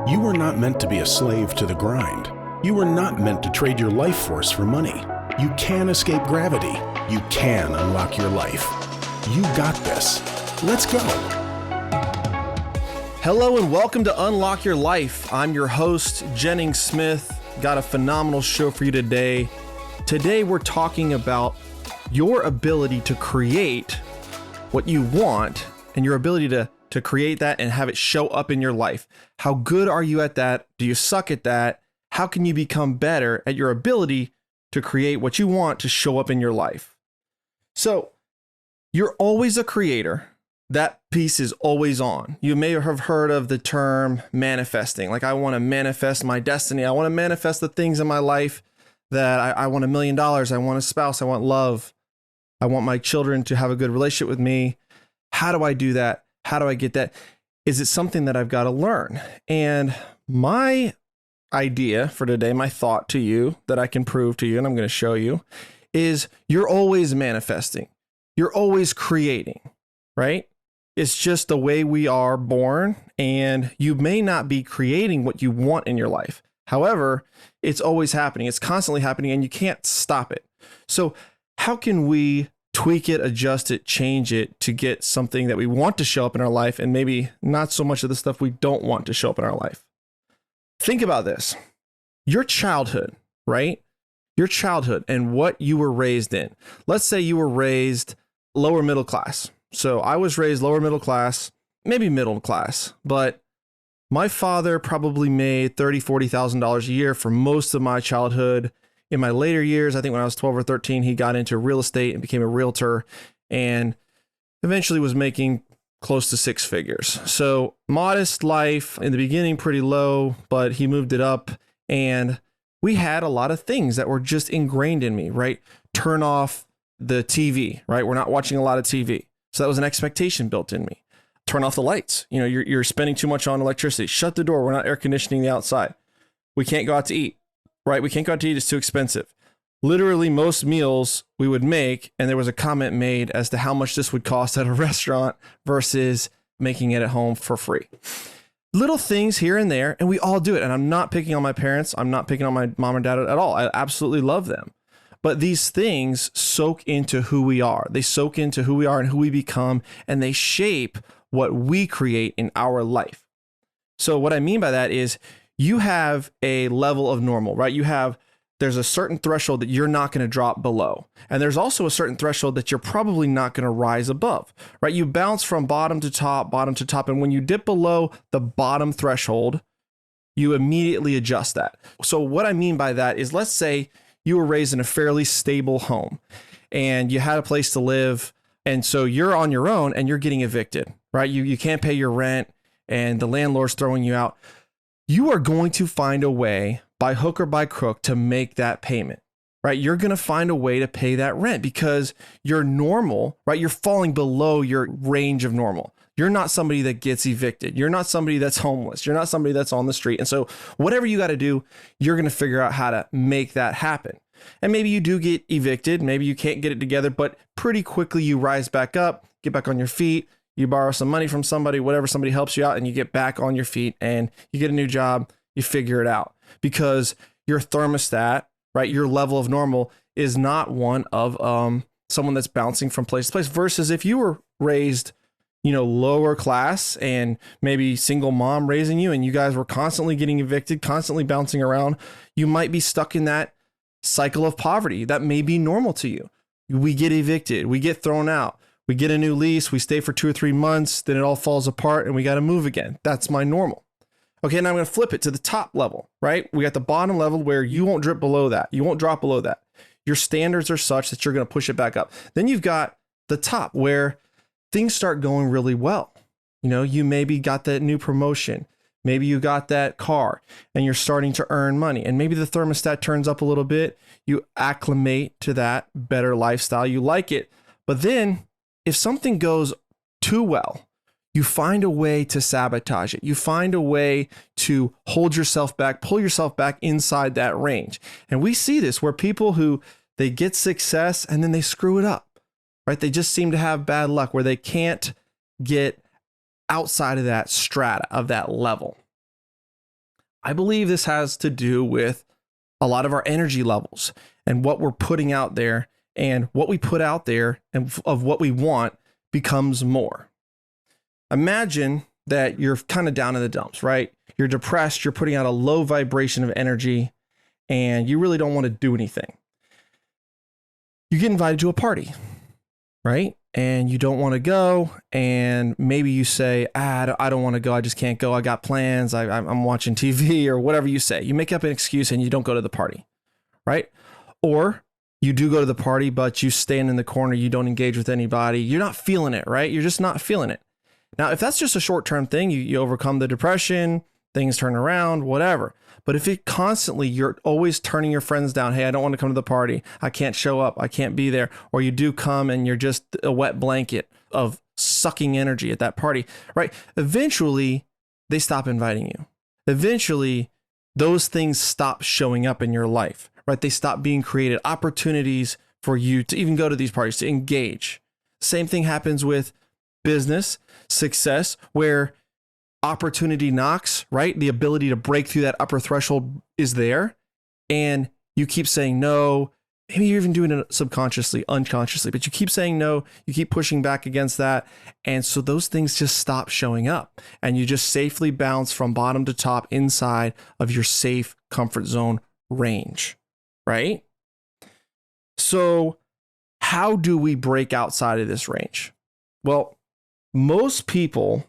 You were not meant to be a slave to the grind. You were not meant to trade your life force for money. You can escape gravity. You can unlock your life. You got this. Let's go. Hello and welcome to Unlock Your Life. I'm your host, Jennings Smith. Got a phenomenal show for you today. Today we're talking about your ability to create what you want and your ability to create that and have it show up in your life. How good are you at that? Do you suck at that? How can you become better at your ability to create what you want to show up in your life? So you're always a creator. That piece is always on. You may have heard of the term manifesting. Like, I want to manifest my destiny. I want to manifest the things in my life that I want $1 million. I want a spouse. I want love. I want my children to have a good relationship with me. How do I do that? How do I get that? Is it something that I've got to learn? And my idea for today, my thought to you that I can prove to you, and I'm going to show you, is you're always manifesting. You're always creating, right? It's just the way we are born, and you may not be creating what you want in your life. However, it's always happening. It's constantly happening, and you can't stop it. So how can we tweak it, adjust it, change it to get something that we want to show up in our life and maybe not so much of the stuff we don't want to show up in our life? Think about this. Your childhood, right? Your childhood and what you were raised in. Let's say you were raised lower middle class. So I was raised lower middle class, maybe middle class, but my father probably made $30,000, $40,000 a year for most of my childhood. In my later years, I think when I was 12 or 13, he got into real estate and became a realtor and eventually was making close to six figures. So modest life in the beginning, pretty low, but he moved it up. And we had a lot of things that were just ingrained in me, right? Turn off the TV, right? We're not watching a lot of TV. So that was an expectation built in me. Turn off the lights. You know, you're spending too much on electricity. Shut the door. We're not air conditioning the outside. We can't go out to eat. Right? We can't go out to eat. It's too expensive. Literally most meals we would make, and there was a comment made as to how much this would cost at a restaurant versus making it at home for free. Little things here and there, and we all do it. And I'm not picking on my parents. I'm not picking on my mom and dad at all. I absolutely love them. But these things soak into who we are. They soak into who we are and who we become, and they shape what we create in our life. So what I mean by that is, you have a level of normal, right? There's a certain threshold that you're not going to drop below. And there's also a certain threshold that you're probably not going to rise above, right? You bounce from bottom to top. And when you dip below the bottom threshold, you immediately adjust that. So what I mean by that is, let's say you were raised in a fairly stable home and you had a place to live. And so you're on your own and you're getting evicted, right? You can't pay your rent and the landlord's throwing you out. You are going to find a way by hook or by crook to make that payment, right? You're going to find a way to pay that rent because you're normal, right? You're falling below your range of normal. You're not somebody that gets evicted. You're not somebody that's homeless. You're not somebody that's on the street. And so whatever you got to do, you're going to figure out how to make that happen. And maybe you do get evicted. Maybe you can't get it together, but pretty quickly you rise back up, get back on your feet. You borrow some money from somebody, whatever, somebody helps you out and you get back on your feet and you get a new job, you figure it out because your thermostat, right? Your level of normal is not one of someone that's bouncing from place to place versus if you were raised, lower class and maybe single mom raising you and you guys were constantly getting evicted, constantly bouncing around, you might be stuck in that cycle of poverty. That may be normal to you. We get evicted, we get thrown out. We get a new lease, we stay for 2 or 3 months, then it all falls apart and we got to move again. That's my normal. Okay, now I'm going to flip it to the top level, right? We got the bottom level where you won't drip below that. You won't drop below that. Your standards are such that you're going to push it back up. Then you've got the top where things start going really well. You maybe got that new promotion. Maybe you got that car and you're starting to earn money. And maybe the thermostat turns up a little bit. You acclimate to that better lifestyle. You like it. But then if something goes too well, you find a way to sabotage it. You find a way to hold yourself back, pull yourself back inside that range. And we see this where people who they get success and then they screw it up, right? They just seem to have bad luck where they can't get outside of that strata, of that level. I believe this has to do with a lot of our energy levels and what we're putting out there, and what we put out there and of what we want becomes more. Imagine that you're kind of down in the dumps, right? You're depressed, you're putting out a low vibration of energy, and you really don't want to do anything. You get invited to a party, right? And you don't want to go. And maybe you say, I don't want to go. I just can't go. I got plans. I'm watching TV or whatever you say. You make up an excuse and you don't go to the party, right? Or you do go to the party, but you stand in the corner. You don't engage with anybody. You're not feeling it, right? You're just not feeling it. Now, if that's just a short-term thing, you overcome the depression, things turn around, whatever. But if it constantly, you're always turning your friends down. Hey, I don't want to come to the party. I can't show up. I can't be there. Or you do come and you're just a wet blanket of sucking energy at that party, right? Eventually, they stop inviting you. Eventually, those things stop showing up in your life, right? They stop being created. Opportunities for you to even go to these parties, to engage. Same thing happens with business, success, where opportunity knocks, right? The ability to break through that upper threshold is there. And you keep saying no. Maybe you're even doing it subconsciously, unconsciously, but you keep saying no. You keep pushing back against that. And so those things just stop showing up. And you just safely bounce from bottom to top inside of your safe comfort zone range, right? So how do we break outside of this range? Well, most people,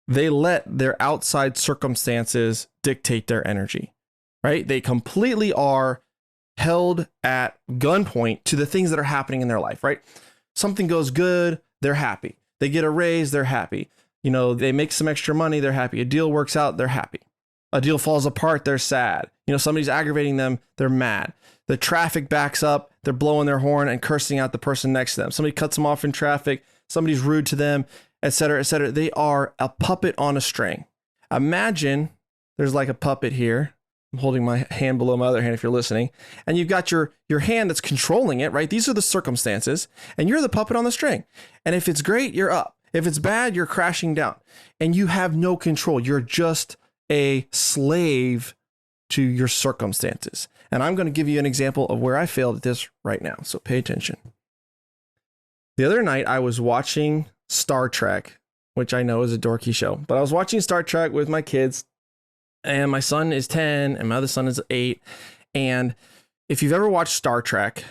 they let their outside circumstances dictate their energy, right? They completely are held at gunpoint to the things that are happening in their life, right? Something goes good, they're happy. They get a raise, they're happy. You know, they make some extra money, they're happy. A deal works out, they're happy. A deal falls apart, they're sad. You know, somebody's aggravating them, they're mad. The traffic backs up, they're blowing their horn and cursing out the person next to them. Somebody cuts them off in traffic, somebody's rude to them, et cetera, et cetera. They are a puppet on a string. Imagine there's like a puppet here. I'm holding my hand below my other hand if you're listening. And you've got your hand that's controlling it, right? These are the circumstances. And you're the puppet on the string. And if it's great, you're up. If it's bad, you're crashing down. And you have no control. You're just a slave to your circumstances. And I'm going to give you an example of where I failed at this right now. So pay attention. The other night, I was watching Star Trek, which I know is a dorky show, but I was watching Star Trek with my kids, and my son is 10 and my other son is 8. And if you've ever watched Star Trek,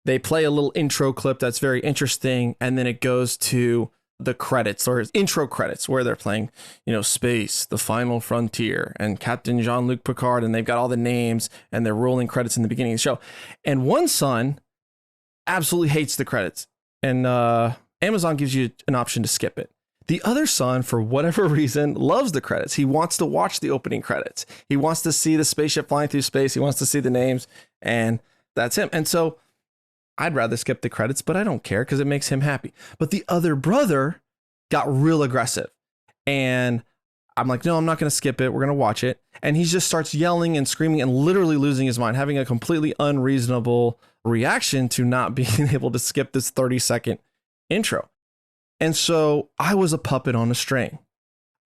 they play a little intro clip that's very interesting. And then it goes to the credits or intro credits where they're playing, you know, Space, The Final Frontier, and Captain Jean-Luc Picard. And they've got all the names and they're rolling credits in the beginning of the show. And one son absolutely hates the credits. And Amazon gives you an option to skip it. The other son, for whatever reason, loves the credits. He wants to watch the opening credits. He wants to see the spaceship flying through space. He wants to see the names, and that's him. And so I'd rather skip the credits, but I don't care because it makes him happy. But the other brother got real aggressive. And I'm like, no, I'm not going to skip it. We're going to watch it. And he just starts yelling and screaming and literally losing his mind, having a completely unreasonable reaction to not being able to skip this 30-second intro. And so I was a puppet on a string.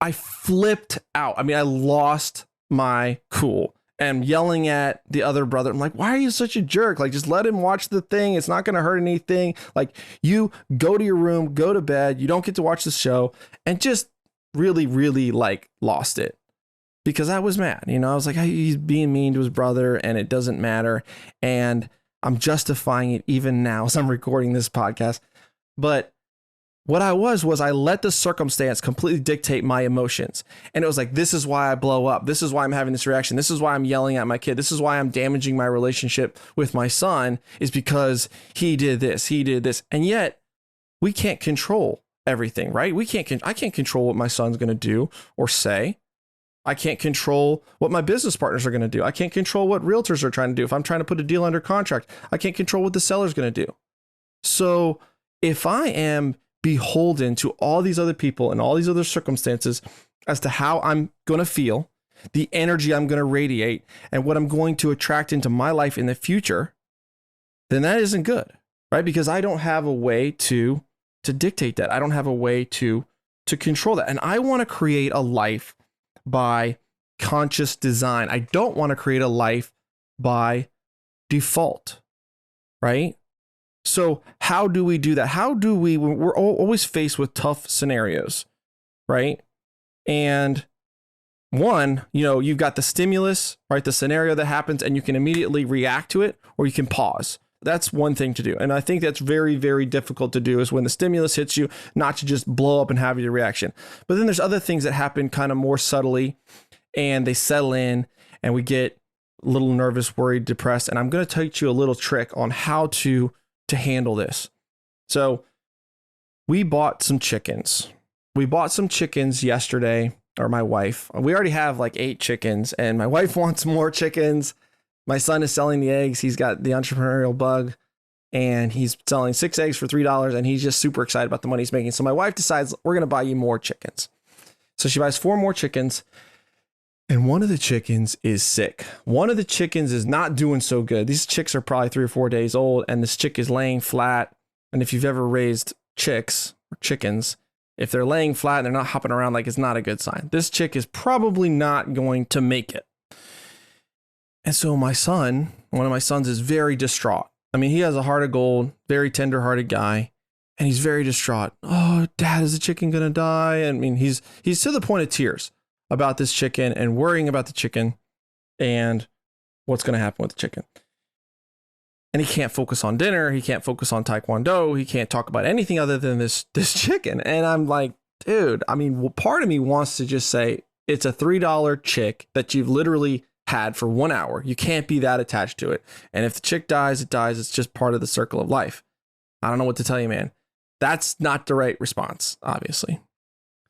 I flipped out. I mean, I lost my cool and yelling at the other brother. I'm like, why are you such a jerk? Like, just let him watch the thing. It's not going to hurt anything. Like, you go to your room, go to bed. You don't get to watch the show. And just really, really like lost it because I was mad. You know, I was like, he's being mean to his brother and it doesn't matter. And I'm justifying it even now as I'm recording this podcast. But what I was I let the circumstance completely dictate my emotions. And it was like, this is why I blow up. This is why I'm having this reaction. This is why I'm yelling at my kid. This is why I'm damaging my relationship with my son, is because he did this, he did this. And yet we can't control everything, right? I can't control what my son's going to do or say. I can't control what my business partners are going to do. I can't control what realtors are trying to do. If I'm trying to put a deal under contract, I can't control what the seller's going to do. So if I am beholden to all these other people and all these other circumstances as to how I'm going to feel, the energy I'm going to radiate, and what I'm going to attract into my life in the future, then that isn't good, right? Because I don't have a way to dictate that. I don't have a way to control that. And I want to create a life by conscious design. I don't want to create a life by default, right? So how do we do that? We're always faced with tough scenarios, right? And one, you've got the stimulus, right? The scenario that happens and you can immediately react to it, or you can pause. That's one thing to do. And I think that's very, very difficult to do, is when the stimulus hits you, not to just blow up and have your reaction. But then there's other things that happen kind of more subtly, and they settle in and we get a little nervous, worried, depressed. And I'm going to teach you a little trick on how to handle this. So we bought some chickens. We bought some chickens yesterday, or my wife. We already have like 8 chickens, and my wife wants more chickens. My son is selling the eggs. He's got the entrepreneurial bug, and he's selling 6 eggs for $3, and he's just super excited about the money he's making. So my wife decides, we're going to buy you more chickens. So she buys 4 more chickens, and one of the chickens is sick. One of the chickens is not doing so good. These chicks are probably 3 or 4 days old, and this chick is laying flat. And if you've ever raised chicks or chickens, if they're laying flat and they're not hopping around, like, it's not a good sign. This chick is probably not going to make it. And so one of my sons is very distraught. I mean, he has a heart of gold, very tender-hearted guy, and he's very distraught. Oh, Dad, is the chicken going to die? I mean, he's to the point of tears about this chicken and worrying about the chicken and what's going to happen with the chicken. And he can't focus on dinner. He can't focus on Taekwondo. He can't talk about anything other than this chicken. And I'm like, dude, I mean, part of me wants to just say, it's a $3 chick that you've literally had for 1 hour. You can't be that attached to it. And if the chick dies, it dies. It's just part of the circle of life. I don't know what to tell you, man. That's not the right response, obviously.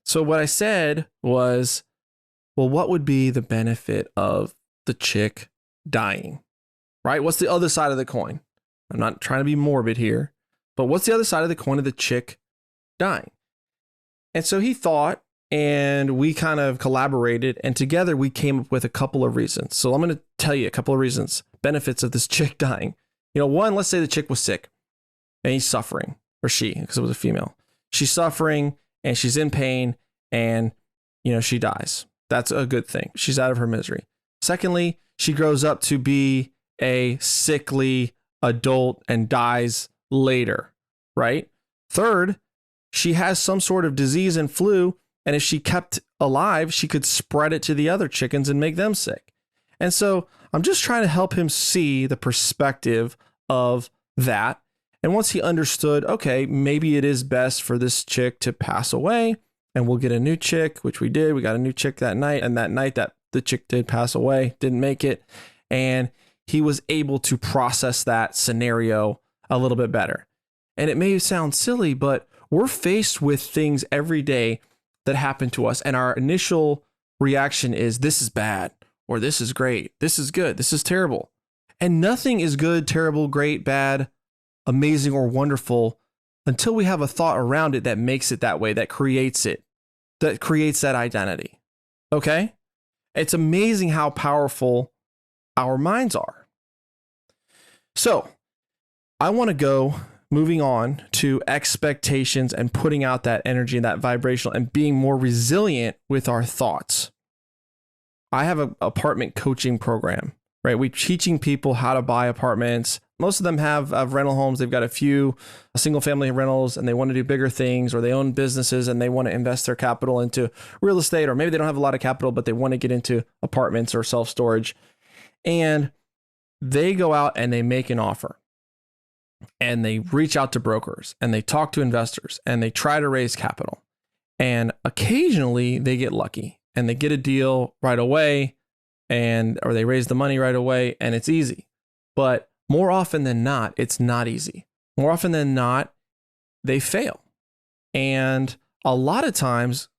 So what I said was, well, what would be the benefit of the chick dying, right? What's the other side of the coin? I'm not trying to be morbid here, but what's the other side of the coin of the chick dying? And so he thought, and we kind of collaborated, and together we came up with a couple of reasons. So I'm going to tell you a couple of reasons, benefits of this chick dying. One, let's say the chick was sick and he's suffering, or she, because it was a female. She's suffering and she's in pain, and, she dies. That's a good thing. She's out of her misery. Secondly, she grows up to be a sickly adult and dies later, right? Third, she has some sort of disease and flu, and if she kept alive, she could spread it to the other chickens and make them sick. And so I'm just trying to help him see the perspective of that. And once he understood, okay, maybe it is best for this chick to pass away, and we'll get a new chick, which we did. We got a new chick that night, and that night that the chick did pass away, didn't make it. And he was able to process that scenario a little bit better. And it may sound silly, but we're faced with things every day that happen to us, and our initial reaction is, this is bad, or this is great, this is good, this is terrible. And nothing is good, terrible, great, bad, amazing, or wonderful until we have a thought around it that makes it that way, that creates that identity. Okay? It's amazing how powerful our minds are. So I want to go moving on to expectations and putting out that energy and that vibrational and being more resilient with our thoughts. I have an apartment coaching program, right? We're teaching people how to buy apartments. Most of them have rental homes. They've got a few single family rentals, and they want to do bigger things, or they own businesses and they want to invest their capital into real estate, or maybe they don't have a lot of capital, but they want to get into apartments or self-storage. And they go out and they make an offer, and they reach out to brokers, and they talk to investors, and they try to raise capital. And occasionally they get lucky and they get a deal right away, or they raise the money right away, and it's easy. But more often than not, it's not easy. More often than not, they fail. And a lot of times,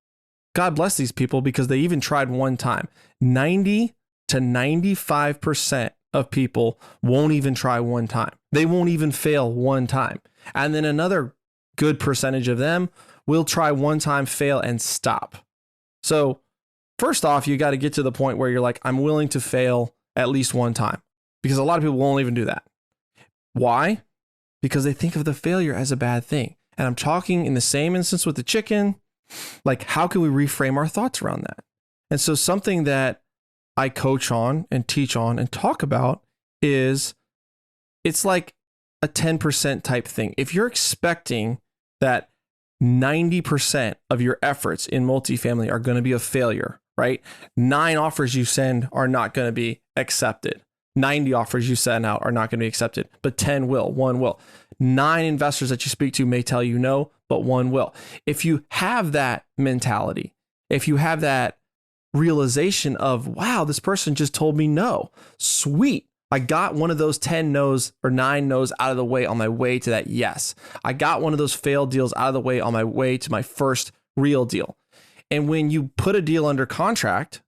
God bless these people, because they even tried one time. 90 to 95% of people won't even try one time. They won't even fail one time. And then another good percentage of them will try one time, fail, and stop. So first off, you got to get to the point where you're like, I'm willing to fail at least one time, because a lot of people won't even do that. Why? Because they think of the failure as a bad thing. And I'm talking in the same instance with the chicken, like, how can we reframe our thoughts around that? And so something that I coach on and teach on and talk about is it's like a 10% type thing. If you're expecting that 90% of your efforts in multifamily are going to be a failure, right? 9 offers you send are not going to be accepted. 90 offers you send out are not going to be accepted, but 10 will, 1 will. 9 investors that you speak to may tell you no, but 1 will. If you have that mentality, if you have that realization of, wow, this person just told me no, sweet. I got one of those 10 no's or 9 no's out of the way on my way to that yes. I got one of those failed deals out of the way on my way to my first real deal. And when you put a deal under contract,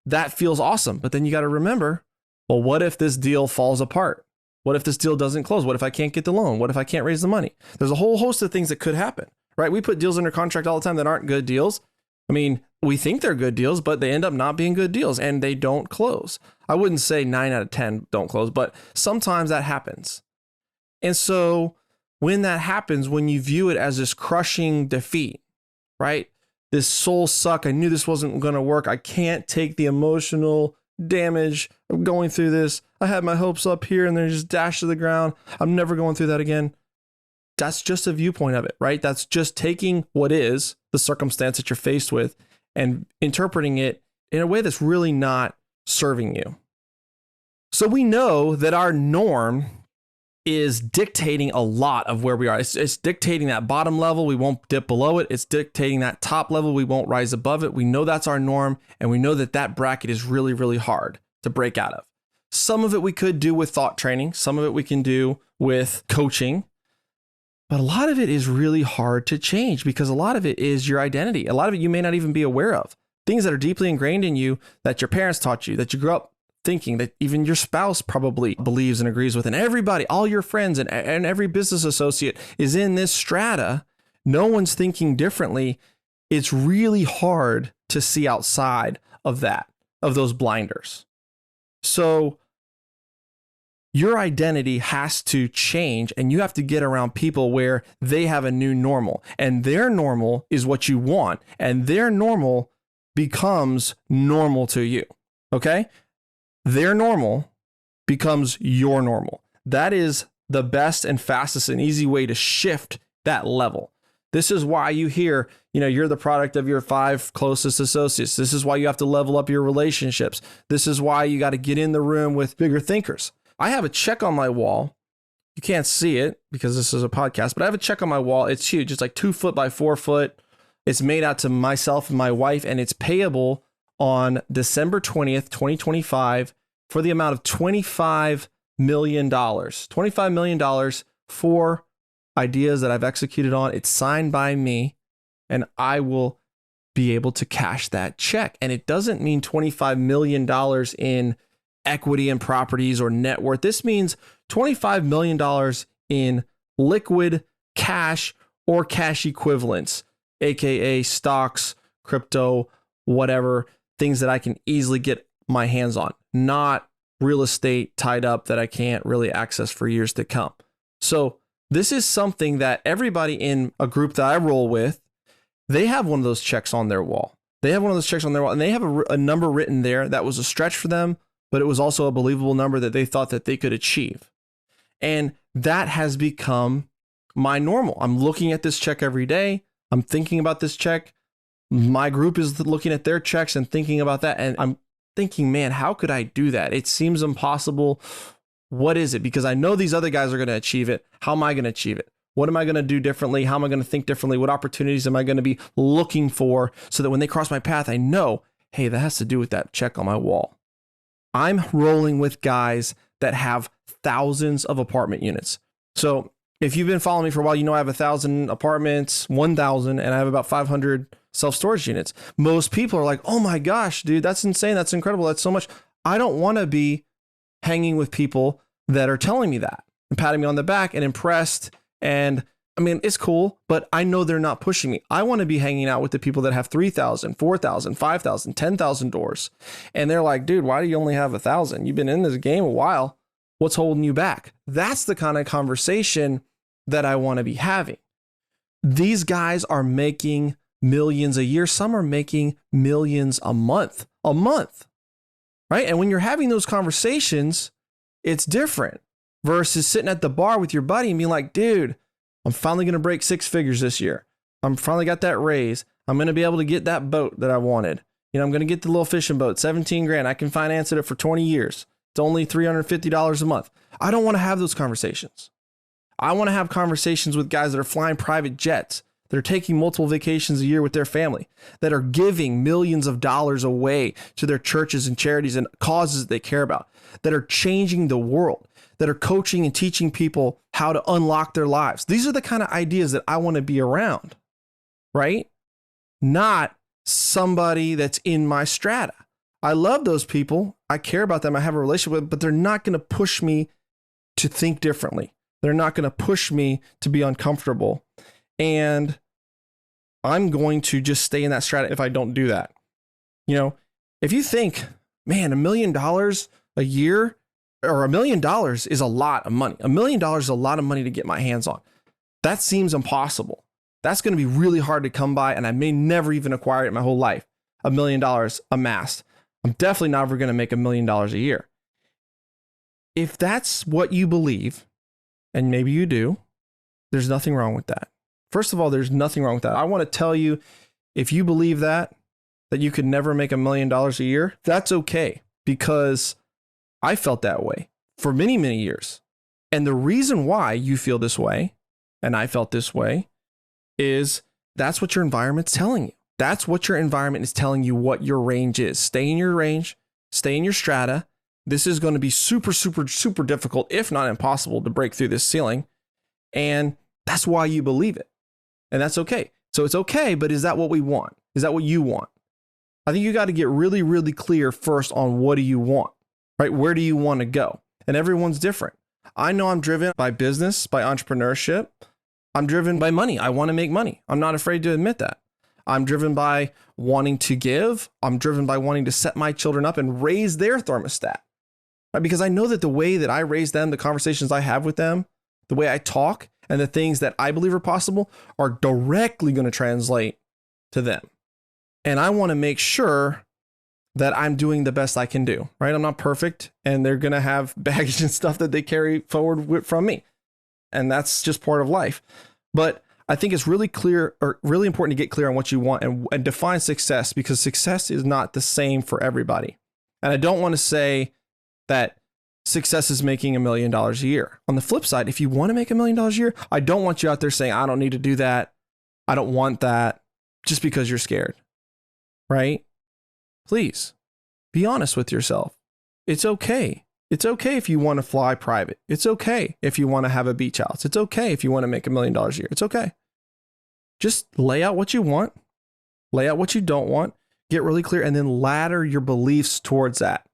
that feels awesome. But then you got to remember, well, what if this deal falls apart? What if this deal doesn't close? What if I can't get the loan? What if I can't raise the money? There's a whole host of things that could happen, right? We put deals under contract all the time that aren't good deals. I mean, we think they're good deals, but they end up not being good deals and they don't close. I wouldn't say 9 out of 10 don't close, but sometimes that happens. And so when that happens, when you view it as this crushing defeat, right? This soul suck. I knew this wasn't going to work. I can't take the emotional damage of going through this. I had my hopes up here and they're just dashed to the ground. I'm never going through that again. That's just a viewpoint of it, right? That's just taking what is the circumstance that you're faced with and interpreting it in a way that's really not serving you. So we know that our norm is dictating a lot of where we are. It's dictating that bottom level. We won't dip below it. It's dictating that top level. We won't rise above it. We know that's our norm. And we know that that bracket is really, really hard to break out of. Some of it we could do with thought training. Some of it we can do with coaching. But a lot of it is really hard to change because a lot of it is your identity. A lot of it you may not even be aware of. Things that are deeply ingrained in you that your parents taught you, that you grew up thinking, that even your spouse probably believes and agrees with, and everybody, all your friends and every business associate is in this strata. No one's thinking differently. It's really hard to see outside of that, of those blinders. So your identity has to change and you have to get around people where they have a new normal and their normal is what you want and their normal becomes normal to you. Okay? Their normal becomes your normal. That is the best and fastest and easy way to shift that level. This is why you hear, you're the product of your 5 closest associates. This is why you have to level up your relationships. This is why you got to get in the room with bigger thinkers. I have a check on my wall. You can't see it because this is a podcast, but I have a check on my wall. It's huge. It's like 2 foot by 4 foot. It's made out to myself and my wife, and it's payable on December 20th, 2025 for the amount of $25 million. $25 million for ideas that I've executed on. It's signed by me, and I will be able to cash that check. And it doesn't mean $25 million in equity and properties or net worth. This means $25 million in liquid cash or cash equivalents, AKA stocks, crypto, whatever, things that I can easily get my hands on, not real estate tied up that I can't really access for years to come. So this is something that everybody in a group that I roll with, they have one of those checks on their wall. They have one of those checks on their wall and they have a number written there that was a stretch for them, but it was also a believable number that they thought that they could achieve. And that has become my normal. I'm looking at this check every day. I'm thinking about this check. My group is looking at their checks and thinking about that. And I'm thinking, man, how could I do that? It seems impossible. What is it? Because I know these other guys are going to achieve it. How am I going to achieve it? What am I going to do differently? How am I going to think differently? What opportunities am I going to be looking for so that when they cross my path, I know, hey, that has to do with that check on my wall. I'm rolling with guys that have thousands of apartment units. So if you've been following me for a while, I have 1,000 apartments, 1,000, and I have about 500 self-storage units. Most people are like, oh my gosh, dude, that's insane. That's incredible. That's so much. I don't want to be hanging with people that are telling me that and patting me on the back and impressed. And I mean, it's cool, but I know they're not pushing me. I want to be hanging out with the people that have 3,000, 4,000, 5,000, 10,000 doors. And they're like, dude, why do you only have 1,000? You've been in this game a while. What's holding you back? That's the kind of conversation that I want to be having. These guys are making millions a year. Some are making millions a month. right? And when you're having those conversations, it's different versus sitting at the bar with your buddy and being like, dude, I'm finally going to break 6 figures this year. I'm finally got that raise. I'm going to be able to get that boat that I wanted. I'm going to get the little fishing boat, 17 grand. I can finance it for 20 years. It's only $350 a month. I don't want to have those conversations. I want to have conversations with guys that are flying private jets, that are taking multiple vacations a year with their family, that are giving millions of dollars away to their churches and charities and causes that they care about, that are changing the world, that are coaching and teaching people how to unlock their lives. These are the kind of ideas that I want to be around, right? Not somebody that's in my strata. I love those people. I care about them. I have a relationship with, but they're not going to push me to think differently. They're not going to push me to be uncomfortable. And I'm going to just stay in that strata if I don't do that. If you think, man, $1 million a year or $1 million is a lot of money. $1 million is a lot of money to get my hands on. That seems impossible. That's going to be really hard to come by, and I may never even acquire it in my whole life. $1 million amassed. I'm definitely never going to make $1 million a year. If that's what you believe, and maybe you do, there's nothing wrong with that. First of all, there's nothing wrong with that. I want to tell you, if you believe that you could never make $1 million a year, that's okay, because I felt that way for many, many years. And the reason why you feel this way, and I felt this way, is that's what your environment's telling you. That's what your environment is telling you what your range is. Stay in your range, stay in your strata. This is going to be super, super, super difficult, if not impossible, to break through this ceiling. And that's why you believe it. And that's okay. So it's okay, but is that what we want? Is that what you want? I think you got to get really, really clear first on what do you want, right? Where do you want to go? And everyone's different. I know I'm driven by business, by entrepreneurship. I'm driven by money. I want to make money. I'm not afraid to admit that. I'm driven by wanting to give. I'm driven by wanting to set my children up and raise their thermostat, right? Because I know that the way that I raise them, the conversations I have with them, the way I talk, and the things that I believe are possible are directly going to translate to them. And I want to make sure that I'm doing the best I can do, right? I'm not perfect, and they're going to have baggage and stuff that they carry forward from me. And that's just part of life. But I think it's really clear, or really important to get clear on what you want and define success, because success is not the same for everybody. And I don't want to say that success is making $1 million a year. On the flip side, if you want to make $1 million a year, I don't want you out there saying, I don't need to do that. I don't want that, just because you're scared, right? Please be honest with yourself. It's okay. It's okay if you want to fly private. It's okay if you want to have a beach house. It's okay if you want to make $1 million a year. It's okay. Just lay out what you want, lay out what you don't want, get really clear, and then ladder your beliefs towards that.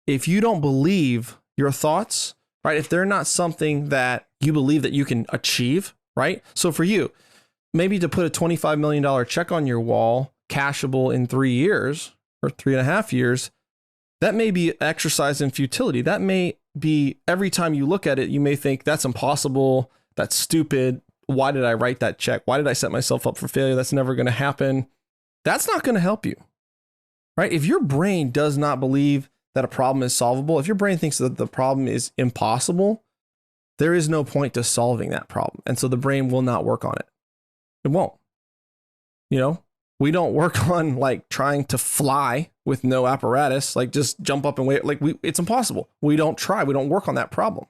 If you don't believe your thoughts, right? If they're not something that you believe that you can achieve, right? So for you, maybe to put a $25 million check on your wall, cashable in 3 years or 3.5 years, that may be exercise in futility. That may be every time you look at it, you may think that's impossible. That's stupid. Why did I write that check? Why did I set myself up for failure? That's never going to happen. That's not going to help you, right? If your brain does not believe that a problem is solvable, if your brain thinks that the problem is impossible, there is no point to solving that problem. And so the brain will not work on it. It won't. We don't work on like trying to fly with no apparatus, like just jump up and wait. It's impossible. We don't try. We don't work on that problem.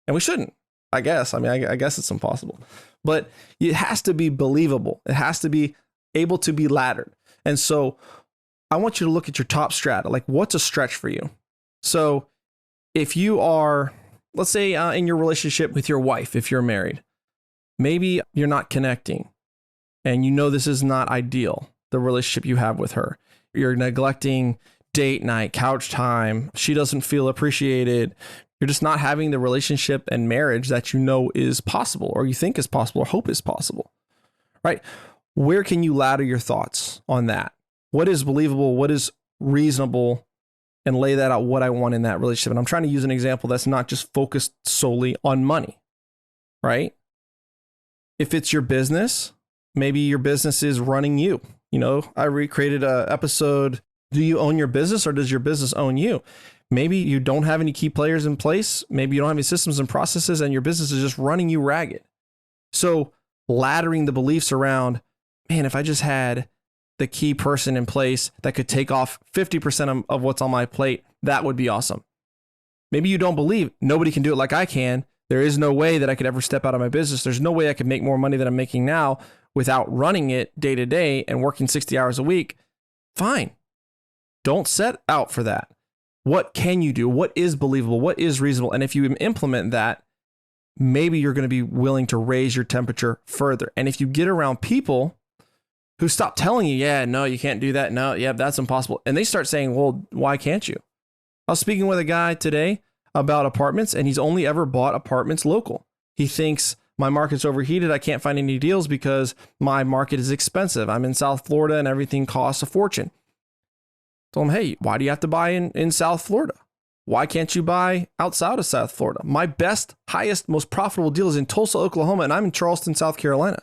And we shouldn't, I guess. I guess it's impossible, but it has to be believable. It has to be able to be laddered. And so I want you to look at your top strata. Like, what's a stretch for you? So if you are, let's say in your relationship with your wife, if you're married, maybe you're not connecting. And this is not ideal, the relationship you have with her. You're neglecting date night, couch time. She doesn't feel appreciated. You're just not having the relationship and marriage that is possible, or you think is possible, or hope is possible, right? Where can you ladder your thoughts on that? What is believable? What is reasonable? And lay that out, what I want in that relationship. And I'm trying to use an example that's not just focused solely on money, right? If it's your business, maybe your business is running you. I recreated an episode Do you own your business or does your business own you? Maybe you don't have any key players in place. Maybe you don't have any systems and processes and your business is just running you ragged. So laddering the beliefs around, man, if I just had the key person in place that could take off 50% of what's on my plate, that would be awesome. Maybe you don't believe nobody can do it like I can. There is no way that I could ever step out of my business. There's no way I could make more money than I'm making now without running it day to day and working 60 hours a week. Fine. Don't set out for that. What can you do? What is believable? What is reasonable? And if you implement that, maybe you're going to be willing to raise your temperature further. And if you get around people who stop telling you, yeah, no, you can't do that. No, yeah, that's impossible. And they start saying, well, why can't you? I was speaking with a guy today about apartments, and he's only ever bought apartments local. He thinks my market's overheated. I can't find any deals because my market is expensive. I'm in South Florida and everything costs a fortune. Told him, hey, why do you have to buy in South Florida? Why can't you buy outside of South Florida? My best, highest, most profitable deal is in Tulsa, Oklahoma, and I'm in Charleston, South Carolina,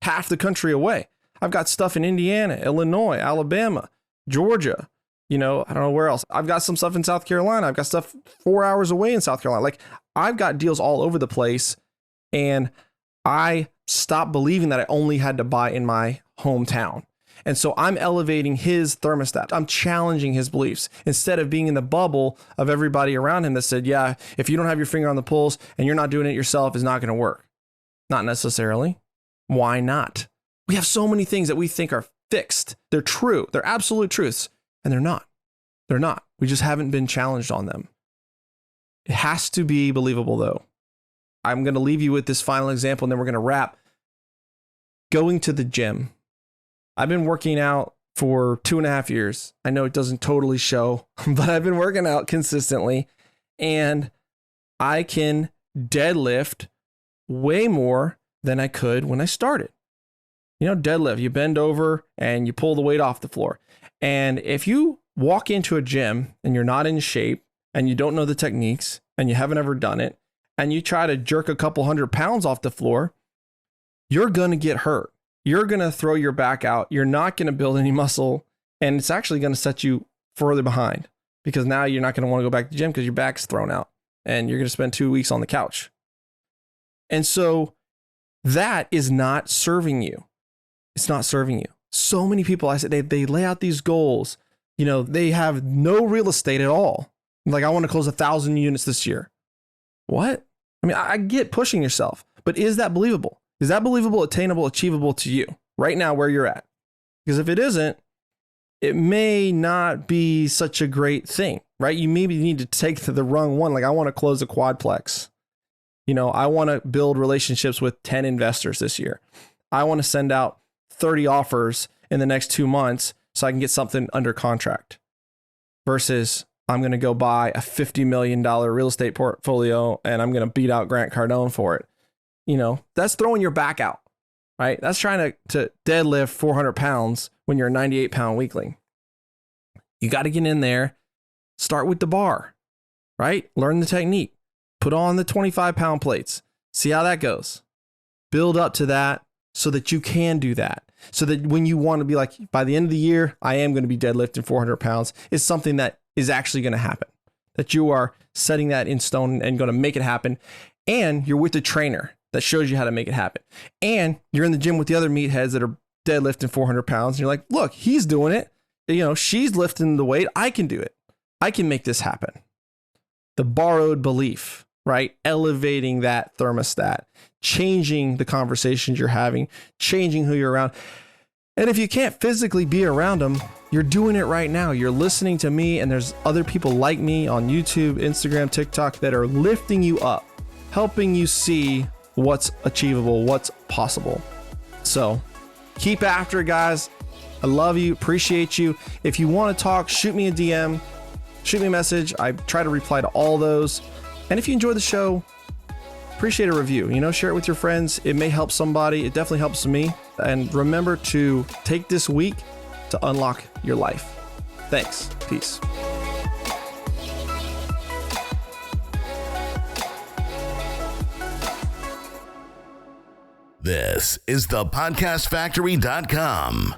half the country away. I've got stuff in Indiana, Illinois, Alabama, Georgia. I don't know where else. I've got some stuff in South Carolina. I've got stuff 4 hours away in South Carolina. Like, I've got deals all over the place, and I stopped believing that I only had to buy in my hometown. And so I'm elevating his thermostat. I'm challenging his beliefs instead of being in the bubble of everybody around him that said, yeah, if you don't have your finger on the pulse and you're not doing it yourself, it's not going to work. Not necessarily. Why not? We have so many things that we think are fixed. They're true. They're absolute truths. And they're not. They're not. We just haven't been challenged on them. It has to be believable, though. I'm going to leave you with this final example, and then we're going to wrap. Going to the gym. I've been working out for 2.5 years. I know it doesn't totally show, but I've been working out consistently, and I can deadlift way more than I could when I started. Deadlift, you bend over and you pull the weight off the floor. And if you walk into a gym and you're not in shape and you don't know the techniques and you haven't ever done it, and you try to jerk a couple 100 pounds off the floor, you're going to get hurt. You're going to throw your back out. You're not going to build any muscle. And it's actually going to set you further behind because now you're not going to want to go back to the gym because your back's thrown out and you're going to spend 2 weeks on the couch. And so that is not serving you. It's not serving you. So many people, I said, they lay out these goals. They have no real estate at all. Like, I want to close 1,000 units this year. What? I mean, I get pushing yourself, but is that believable? Is that believable, attainable, achievable to you right now where you're at? Because if it isn't, it may not be such a great thing, right? You maybe need to take the wrong one. Like, I want to close a quadplex. I want to build relationships with 10 investors this year. I want to send out 30 offers in the next 2 months so I can get something under contract versus I'm going to go buy a $50 million real estate portfolio and I'm going to beat out Grant Cardone for it. That's throwing your back out, right? That's trying to deadlift 400 pounds when you're a 98 pound weakling. You got to get in there, start with the bar, right? Learn the technique, put on the 25 pound plates, see how that goes. Build up to that so that you can do that. So that when you want to be like, by the end of the year, I am going to be deadlifting 400 pounds, is something that is actually going to happen. That you are setting that in stone and going to make it happen. And you're with a trainer that shows you how to make it happen. And you're in the gym with the other meatheads that are deadlifting 400 pounds. And you're like, look, he's doing it. She's lifting the weight. I can do it. I can make this happen. The borrowed belief, right? Elevating that thermostat, changing the conversations you're having, changing who you're around. And if you can't physically be around them, you're doing it right now. You're listening to me, and there's other people like me on YouTube, Instagram, TikTok that are lifting you up, helping you see what's achievable, what's possible. So keep after it, guys. I love you. Appreciate you. If you want to talk, shoot me a DM, shoot me a message. I try to reply to all those. And if you enjoy the show, appreciate a review. Share it with your friends. It may help somebody. It definitely helps me. And remember to take this week to unlock your life. Thanks. Peace. This is thepodcastfactory.com.